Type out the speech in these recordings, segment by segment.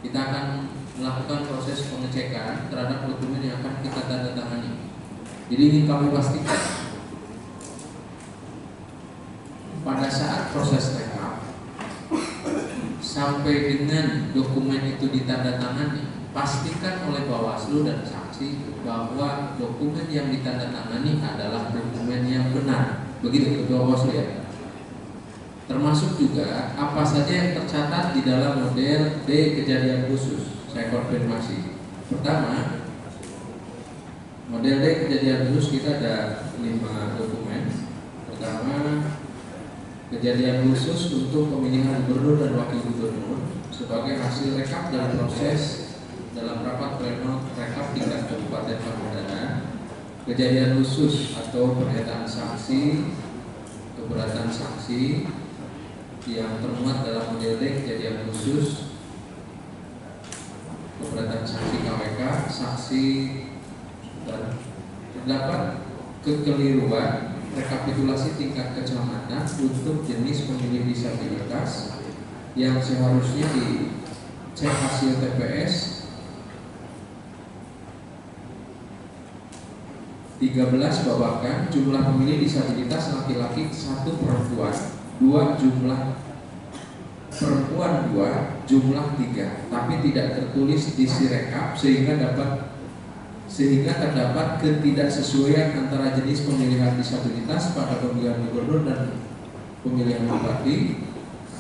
kita akan melakukan proses pengecekan terhadap dokumen yang akan kita tanda tangani. Jadi ingin kami pastikan pada saat proses rekap sampai dengan dokumen itu ditandatangani, pastikan oleh Bawaslu dan saksi bahwa dokumen yang ditandatangani adalah dokumen yang benar. Begitu Ketua Bawaslu ya. Termasuk juga apa saja yang tercatat di dalam model D kejadian khusus. Saya konfirmasi. Pertama, model D kejadian khusus kita ada 5 dokumen. Pertama, kejadian khusus untuk pemilihan gubernur dan wakil gubernur sebagai hasil rekap dan proses dalam rapat pleno rekap tingkat Kabupaten Pangandaran. Kejadian khusus atau pernyataan saksi, keberatan saksi yang termuat dalam model D kejadian khusus, keberatan saksi KWK, saksi dan terdapat kekeliruan rekapitulasi tingkat kecamatan untuk jenis pemilih disabilitas yang seharusnya dicek hasil TPS 13 bawakan jumlah pemilih disabilitas laki-laki 1 perempuan 2 jumlah perempuan 2 jumlah 3, tapi tidak tertulis di Sirekap sehingga terdapat ketidaksesuaian antara jenis pemilihan disabilitas pada pemilihan gubernur dan pemilihan bupati.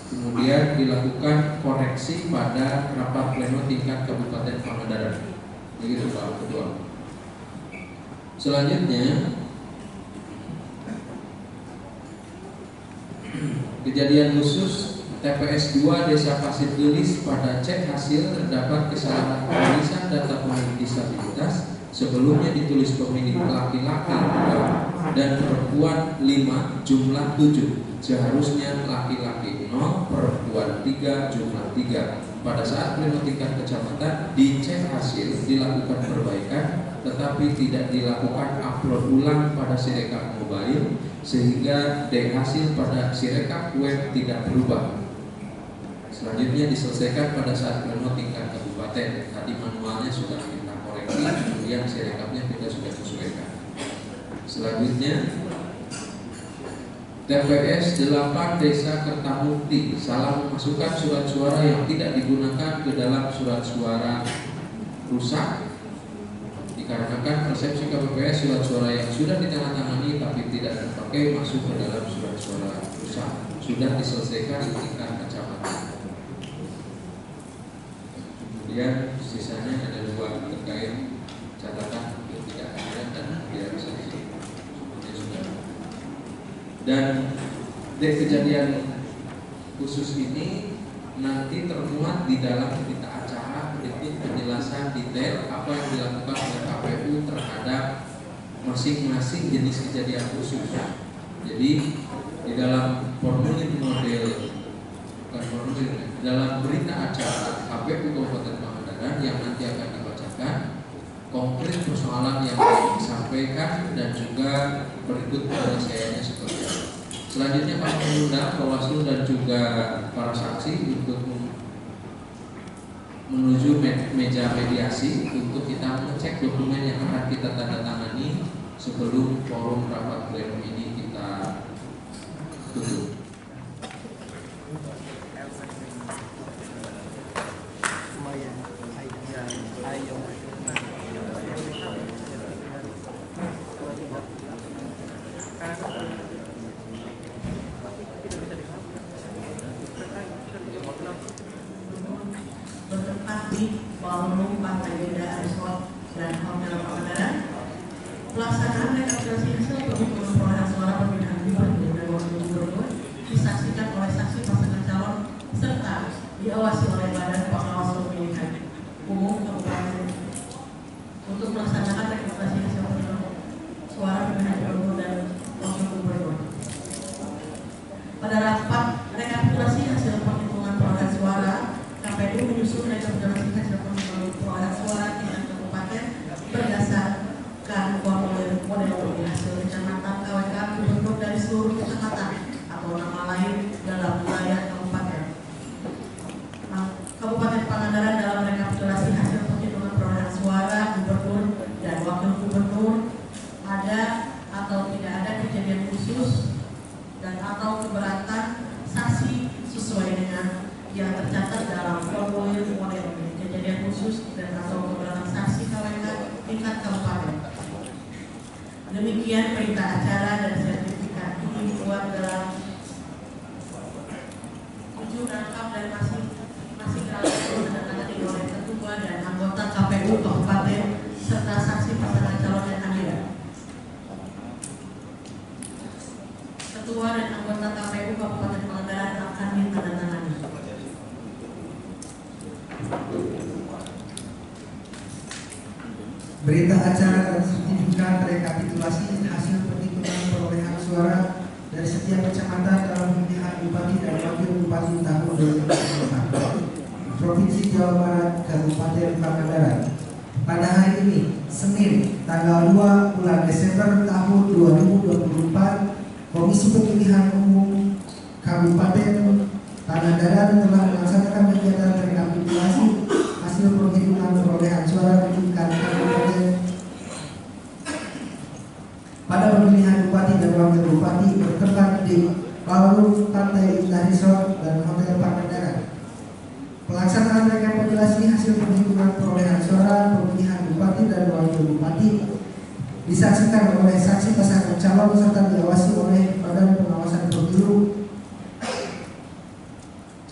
Kemudian dilakukan koreksi pada rapat pleno tingkat Kabupaten Pangandaran. Begitu Pak Ketua. Selanjutnya, kejadian khusus TPS 2 Desa Pasir Gelis pada cek hasil terdapat kesalahan penulisan data pemilih disabilitas. Sebelumnya ditulis pemilih laki-laki 2 dan perempuan 5 jumlah 7. Seharusnya laki-laki 0, perempuan 3 jumlah 3. Pada saat pleno tingkat kecamatan dicek hasil, dilakukan perbaikan, tetapi tidak dilakukan upload ulang pada Sirekap mobile sehingga hasil pada Sirekap web tidak berubah. Selanjutnya diselesaikan pada saat pleno tingkat kabupaten. Tadi manualnya sudah kita koreksi, kemudian Sirekapnya kita sudah sesuaikan. Selanjutnya TPS 8 Desa Kertamukti salah memasukkan surat suara yang tidak digunakan ke dalam surat suara rusak. Dikarenakan persepsi KPPS surat suara yang sudah ditandatangani tapi tidak terpakai masuk ke dalam surat suara rusak. Sudah diselesaikan di tingkat kecamatan. Kemudian sisanya ada 2 terkait catatan ketidakadilan dan realisasi. Dan kejadian khusus ini nanti termuat di dalam berita acara berikut penjelasan detail apa yang dilakukan oleh KPU terhadap masing-masing jenis kejadian khusus. Jadi di dalam formulir model, bukan formulir, dalam berita acara KPU Kabupaten Pangandaran yang nanti akan dibacakan, konkret persoalan yang disampaikan dan juga berikut penyelesaiannya seperti apa. Selanjutnya kami mengundang Bawaslu dan juga para saksi untuk menuju meja mediasi untuk kita mengecek dokumen yang akan kita tandatangani sebelum forum rapat pleno ini kita tutup. Bertempat di Ballroom Pantai Beda Resort dan Hotel Pangandaran, pelaksanaan rekapitulasi hasil penghitungan perolehan suara pemilihan gubernur dan wakil gubernur disaksikan oleh saksi pasangan calon serta diawasi oleh Badan Pengawas Pemilihan Umum Kabupaten untuk melaksanakan rekapitulasi hasil penghitungan suara pemilihan gubernur dan wakil gubernur. Pada rapat rekapitulasi hasil penghitungan perolehan suara, KPU menyusun rekapitulasi hasil penghitungan perolehan suara tingkat kabupaten berdasarkan formulir model pemilih hasil kecamatan KWK gubernur dari seluruh kecamatan atau nama lain dalam wilayah kabupaten. Demikian perintah acara dan sertifikat ini dibuat dalam 7 rangkap dan masing ditandatangani oleh ketua dan anggota KPU Kabupaten serta saksi pasangan calon yang hadir. Ketua dan anggota KPU Kabupaten Pangandaran akan ditandatangani. Berita acara dan sertifikat rekapitulasi hasil perhitungan perolehan suara dari setiap kecamatan dalam pemilihan bupati dan wakil bupati tahun 2024 Provinsi Jawa Barat Kabupaten Pangandaran. Pada hari ini, Senin, tanggal 2 bulan Desember tahun 2024, Komisi Pemilihan Umum Kabupaten Pangandaran telah melaksanakan kegiatan rekapitulasi hasil perhitungan perolehan suara di tingkat kabupaten pada pemilihan bupati dan wakil bupati bertempat di Ballroom Pantai Indah Resort dan Hotel Pangandaran. Pelaksanaan rekapitulasi hasil perhitungan perolehan suara pemilihan bupati dan wakil bupati disaksikan oleh saksi pasangan calon serta diawasi oleh Badan Pengawasan Pemilu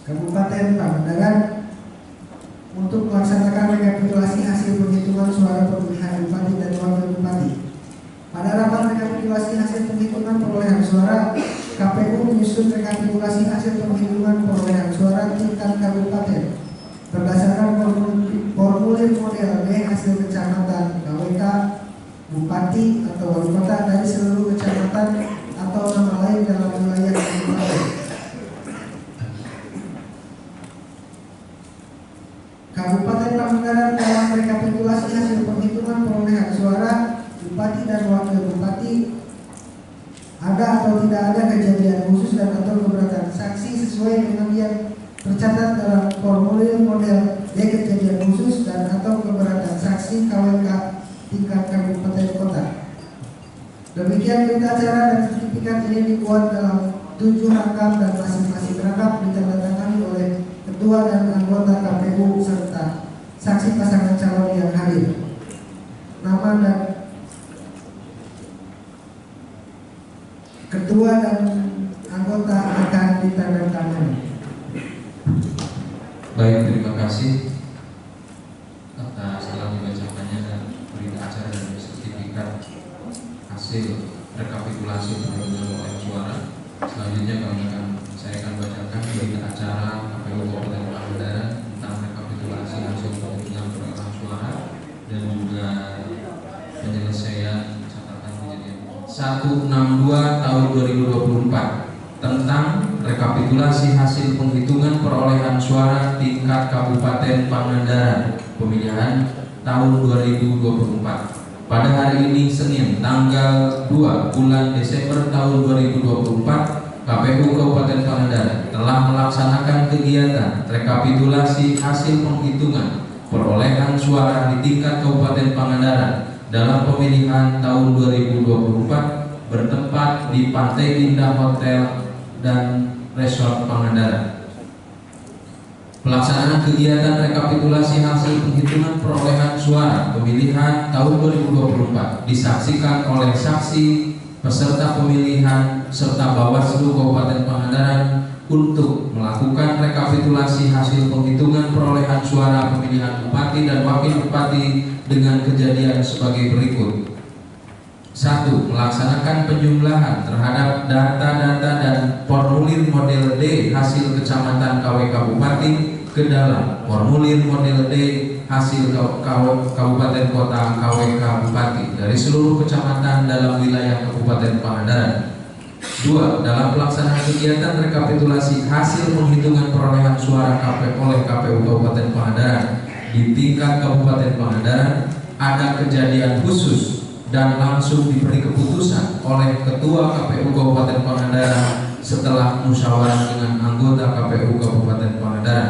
Kabupaten Pangandaran untuk melaksanakan rekapitulasi hasil penghitungan suara pemilihan bupati dan wakil bupati. Pada rapat rekapitulasi hasil penghitungan perolehan suara, KPU menyusun rekapitulasi hasil penghitungan perolehan suara tingkat kabupaten berdasarkan formulir model B hasil kecamatan KWK bupati atau wali kota dari seluruh kecamatan atau nama lain dalam wilayah kabupaten. Kabupaten Pangandaran dalam rekapitulasi hasil penghitungan perolehan suara bupati dan wakil bupati ada atau tidak ada kejadian khusus dan atau keberatan saksi sesuai dengan yang tercatat dalam formulir model D kejadian khusus dan atau keberatan saksi KWK tingkat kabupaten kota. Demikian berita acara dan sertifikat ini dibuat dalam 7 rangkap dan masing-masing rangkap ditandatangani oleh ketua dan anggota KPU serta saksi pasangan calon yang hadir. Nama dan ketua dan anggota akan ditandatangani. Baik, terima kasih atas telah dibacakannya dan berita acara dan sertifikat hasil rekapitulasi perhitungan perolehan suara. Selanjutnya saya akan bacakan berita acara KPU Kabupaten Pangandaran tentang rekapitulasi hasil penghitungan perolehan suara dan juga penyelesaian catatan kejadian 162 tahun 2024 tentang rekapitulasi hasil penghitungan perolehan suara tingkat Kabupaten Pangandaran pemilihan tahun 2024. Pada hari ini Senin tanggal 2 bulan Desember tahun 2024, KPU Kabupaten Pangandaran telah melaksanakan kegiatan rekapitulasi hasil penghitungan perolehan suara di tingkat Kabupaten Pangandaran dalam pemilihan tahun 2024 bertempat di Pantai Indah Hotel dan Resort Pangandaran. Pelaksanaan kegiatan rekapitulasi hasil penghitungan perolehan suara pemilihan tahun 2024 disaksikan oleh saksi peserta pemilihan serta Bawaslu Kabupaten Pangandaran untuk melakukan rekapitulasi hasil penghitungan perolehan suara pemilihan bupati dan wakil bupati dengan kejadian sebagai berikut. 1. Melaksanakan penjumlahan terhadap data-data dan formulir model D hasil kecamatan KWK Bupati ke dalam formulir model D hasil Kabupaten Kota KWK Bupati dari seluruh kecamatan dalam wilayah Kabupaten Pangandaran. 2. Dalam pelaksanaan kegiatan rekapitulasi hasil penghitungan perolehan suara oleh KPU Kabupaten Pangandaran di tingkat Kabupaten Pangandaran ada kejadian khusus dan langsung diberi keputusan oleh Ketua KPU Kabupaten Pangandaran setelah musyawarah dengan anggota KPU Kabupaten Pangandaran.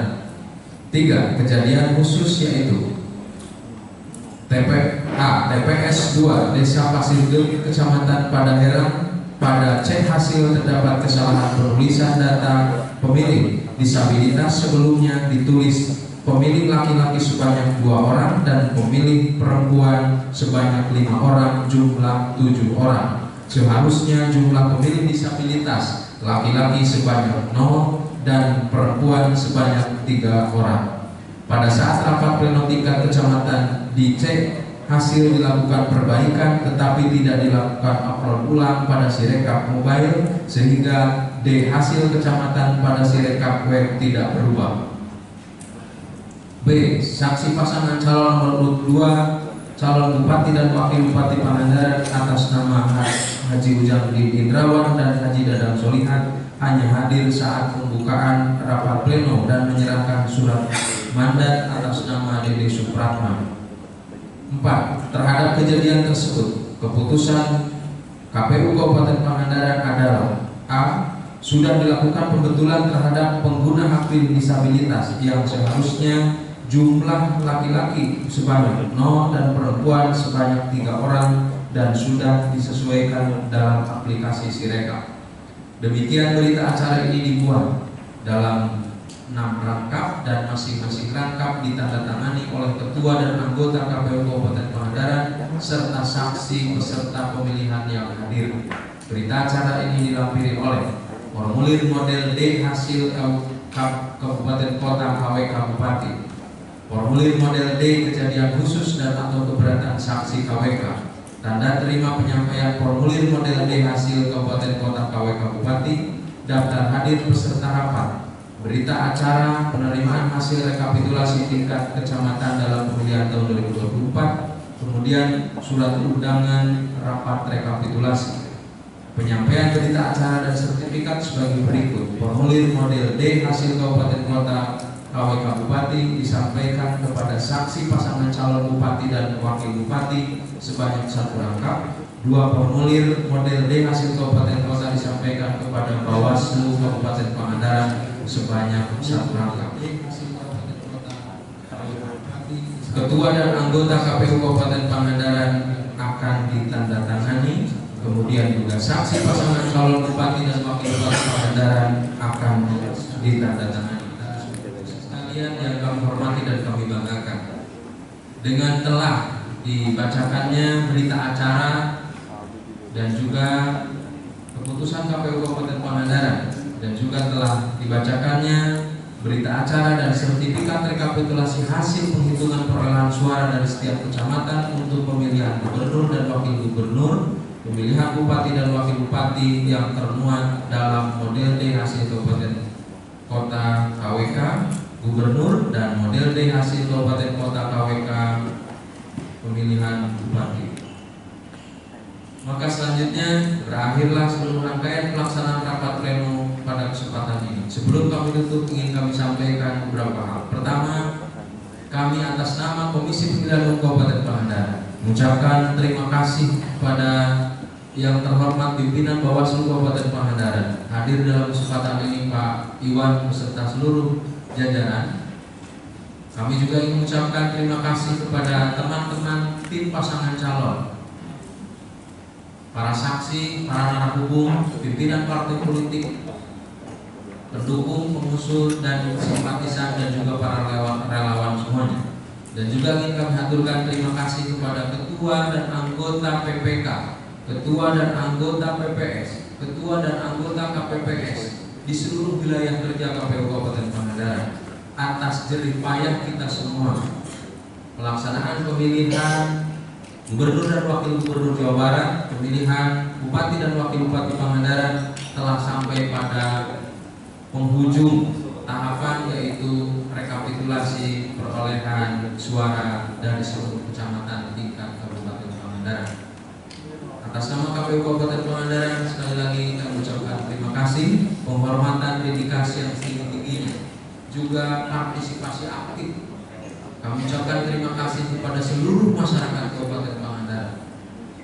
3. Kejadian khusus yaitu TPS 2 Desa Pasir Gel Kecamatan Padaherang pada cek hasil terdapat kesalahan penulisan data pemilih disabilitas sebelumnya ditulis pemilih laki-laki sebanyak 2 orang dan pemilih perempuan sebanyak 5 orang, jumlah 7 orang. Seharusnya jumlah pemilih disabilitas laki-laki sebanyak 0 dan perempuan sebanyak 3 orang. Pada saat rapat pleno tingkat kecamatan dicek, hasil dilakukan perbaikan tetapi tidak dilakukan upload ulang pada Sirekap mobile, sehingga D hasil kecamatan pada Sirekap web tidak berubah. B. Saksi pasangan calon nomor urut 2 calon bupati dan wakil bupati Pangandaran atas nama Haji Ujangudin Indrawan dan Haji Dadang Solihan hanya hadir saat pembukaan rapat pleno dan menyerahkan surat mandat atas nama Dede Supratman. 4. Terhadap kejadian tersebut, keputusan KPU Kabupaten Pangandaran adalah: A. Sudah dilakukan pembetulan terhadap pengguna hak pilih disabilitas yang seharusnya jumlah laki-laki sebanyak 0 dan perempuan sebanyak 3 orang dan sudah disesuaikan dalam aplikasi Sirekap. Demikian berita acara ini dibuat dalam 6 rangkap dan masing-masing rangkap ditandatangani oleh ketua dan anggota KPU Kabupaten Pangandaran serta saksi peserta pemilihan yang hadir. Berita acara ini dilampiri oleh formulir model D hasil Kabupaten Kota KWK Bupati, formulir model D kejadian khusus dan atau keberatan saksi KWK, tanda terima penyampaian formulir model D hasil Kabupaten Kota KWK Bupati, daftar hadir peserta rapat, berita acara penerimaan hasil rekapitulasi tingkat kecamatan dalam pemilihan tahun 2024, kemudian surat undangan rapat rekapitulasi. Penyampaian berita acara dan sertifikat sebagai berikut. Formulir model D hasil Kabupaten Kota KWK Bupati disampaikan kepada saksi pasangan calon bupati dan wakil bupati sebanyak 1 rangkap. 2 formulir model D hasil Kabupaten Kota disampaikan kepada Bawaslu Kabupaten Pangandaran sebanyak 1 rangkap. Ketua dan anggota KPU Kabupaten Pangandaran akan ditandatangani. Kemudian juga saksi pasangan calon bupati dan wakil bupati Pangandaran akan ditandatangani. Sekalian yang kami hormati dan kami banggakan, dengan telah dibacakannya berita acara dan juga keputusan KPU Kabupaten Pangandaran dan juga telah dibacakannya berita acara dan sertifikat rekapitulasi hasil penghitungan perolehan suara dari setiap kecamatan untuk pemilihan gubernur dan wakil gubernur, pemilihan bupati dan wakil bupati yang termuat dalam model D hasil Kabupaten Kota KWK Gubernur dan model D hasil Kabupaten Kota KWK pemilihan bupati. Maka selanjutnya berakhirlah seluruh rangkaian pelaksanaan rapat pleno pada kesempatan ini. Sebelum kami tutup, ingin kami sampaikan beberapa hal. Pertama, kami atas nama Komisi Pemilihan Umum Kabupaten Pangandaran mengucapkan terima kasih kepada yang terhormat pimpinan Bawaslu Kabupaten Pangandaran. Hadir dalam kesempatan ini Pak Iwan beserta seluruh jajaran. Kami juga ingin mengucapkan terima kasih kepada teman-teman tim pasangan calon, para saksi, para narahubung, pimpinan partai politik, pendukung, pengusul, dan simpatisan, dan juga para relawan semuanya. Dan juga ingin kami haturkan terima kasih kepada ketua dan anggota PPK, ketua dan anggota PPS, ketua dan anggota KPPS di seluruh wilayah kerja KPU Kabupaten Pangandaran atas jerih payah kita semua. Pelaksanaan pemilihan gubernur dan wakil gubernur Jawa Barat, pemilihan bupati dan wakil bupati Pangandaran telah sampai pada penghujung tahapan, yaitu rekapitulasi perolehan suara dari seluruh kecamatan tingkat Kabupaten Pangandaran. Atas nama KPU Kabupaten Pangandaran, sekali lagi kami ucapkan terima kasih, penghormatan, dedikasi yang tinggi-tingginya, juga partisipasi aktif. Kami ucapkan terima kasih kepada seluruh masyarakat Kabupaten Pangandaran,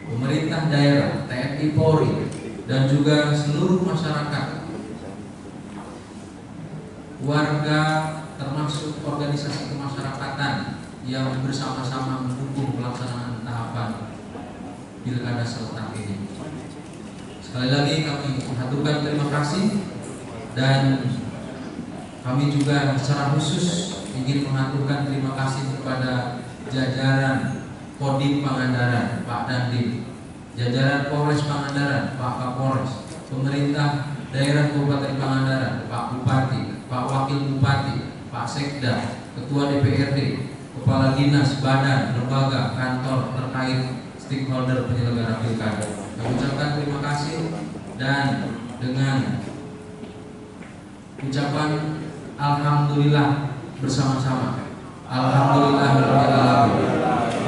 pemerintah daerah, TNI Polri, dan juga seluruh masyarakat, warga, termasuk organisasi kemasyarakatan yang bersama-sama mendukung pelaksanaan tahapan pilkada serentak ini. Sekali lagi kami haturkan terima kasih, dan Kami juga secara khusus ingin mengaturkan terima kasih kepada jajaran Kodim Pangandaran, Pak Dandim, jajaran Polres Pangandaran, Pak Kapolres, pemerintah daerah Kabupaten Pangandaran, Pak Bupati, Pak Wakil Bupati, Pak Sekda, Ketua DPRD, Kepala Dinas, Badan, Lembaga, Kantor terkait stakeholder penyelenggara pilkada. Kami ucapkan terima kasih dan dengan ucapan alhamdulillah bersama-sama. Alhamdulillahirobbilalamin.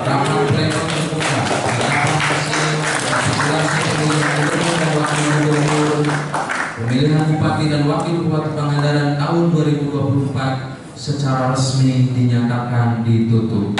Rapat pleno terbuka. Pemilihan Bupati dan Wakil Bupati Pangandaran tahun 2024 secara resmi dinyatakan ditutup.